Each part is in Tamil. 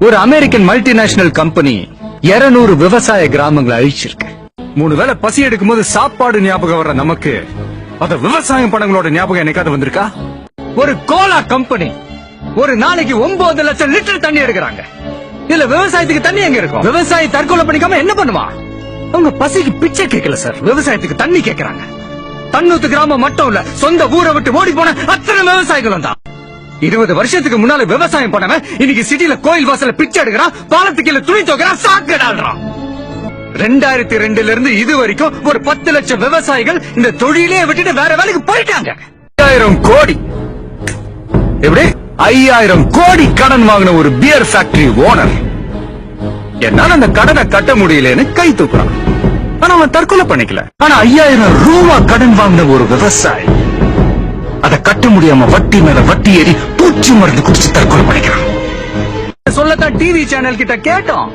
ஒரு அமெரிக்கன் மல்டிநேஷனல் கம்பெனி 200 விவசாய கிராமங்களை அழிச்சிருக்கு. 3 வேளை பசி எடுக்கும் போது சாப்பாடு ஞாபகம் வர்ற நமக்கு அத விவசாயம் படங்களோட ஞாபகம் என்னைக்காவது வந்திருக்கா? ஒரு கோலா கம்பெனி ஒரு நாளைக்கு 9 லட்சம் லிட்டர் தண்ணி எடுக்கிறாங்க. இதுல விவசாயத்துக்கு தண்ணி எங்க இருக்கும்? விவசாயி தற்கொலை பண்ணிக்காம என்ன பண்ணுவா? அவங்க பசிக்கு பிச்சை கேட்கல சார், விவசாயத்துக்கு தண்ணி கேட்கறாங்க. தன்னூத்து கிராமம் மட்டும் இல்ல, சொந்த ஊரை விட்டு ஓடி போன அத்தனை விவசாயிகளும் தான். 20 வருஷத்துக்கு முன்னால விவசாயம் பண்ணவன் இன்னைக்கு சிட்டில கோயில் வாசல பிச்சை எடுக்கிறான், பாலத்துக்கு துணி துவைக்கிறான், சாக்கடாடுறான். 2002 இருந்து இது வரைக்கும் ஒரு 10 லட்சம் விவசாயிகள் இந்த தொழிலே விட்டுட்டு வேற வேலைக்கு போயிட்டாங்க. 5000 கோடி எப்படி 5000 கோடி கடன் வாங்கின ஒரு பியர் ஃபேக்டரி ஓனர் என்னால அந்த கடனை கட்ட முடியலன்னு கை தூக்குறான். ஆனா அவன் தற்கொலை பண்ணிக்கல. ஆனா 5000 ரூபாய் கடன் வாங்கின ஒரு விவசாயி அதை கட்ட முடியாம வட்டி மேல வட்டி ஏறி பூச்சி மருந்து குடிச்சு தற்கொலை பண்ணிக்கிறான். சொல்லத்தான் டிவி சேனல் கிட்ட கேட்டோம்.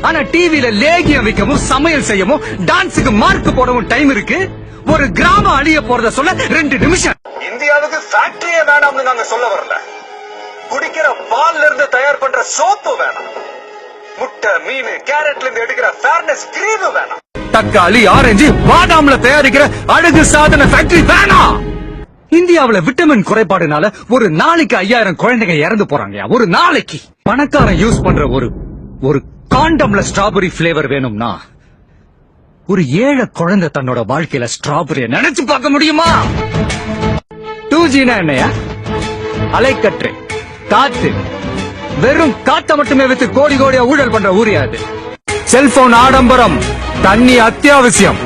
ஆனா டிவில லேகியம் வைக்கவும் சமையல் செய்யவும் டான்ஸுக்கு மார்க் போடவும் டைம் இருக்கு. ஒரு கிராமம் அழிய போறத சொல்ல 2 நிமிஷம். இந்தியாவுக்கு ஃபேக்டரியே வேணாம்னு நாங்க சொல்ல வரல. குடிக்கிற பால்ல இருந்து தயார் பண்ற சோப்பு வேணாம். முட்டை, மீன், கேரட்ல இருந்து எடுக்கிற ஃபேர்னஸ் கிரீம் வேணாம். தக்காளி, ஆரஞ்சு, பாதாம்ல தயாரிக்கிற அழகு சாதன ஃபேக்டரி வேணாம். இந்தியாவுல விட்டமின் குறைபாடுனால ஒரு நாளைக்கு 5000 குழந்தைங்க இறந்து போறாங்க. ஒரு நாளைக்கு. பணக்காரன் யூஸ் பண்ற ஒரு காண்டம்ல ஸ்ட்ராபெரி பிளேவர் வேணும்னா ஒரு ஏழை குழந்தை தன்னோட வாழ்க்கையில ஸ்ட்ராபெரிய நினைச்சு பார்க்க முடியுமா? 2Gனா என்னையா? அலைக்கற்றை, காத்து, வெறும் காத்த மட்டுமே வித்து கோடி கோடியா ஊழல் பண்ற ஊரியாது. செல்போன் ஆடம்பரம், தண்ணி அத்தியாவசியம்.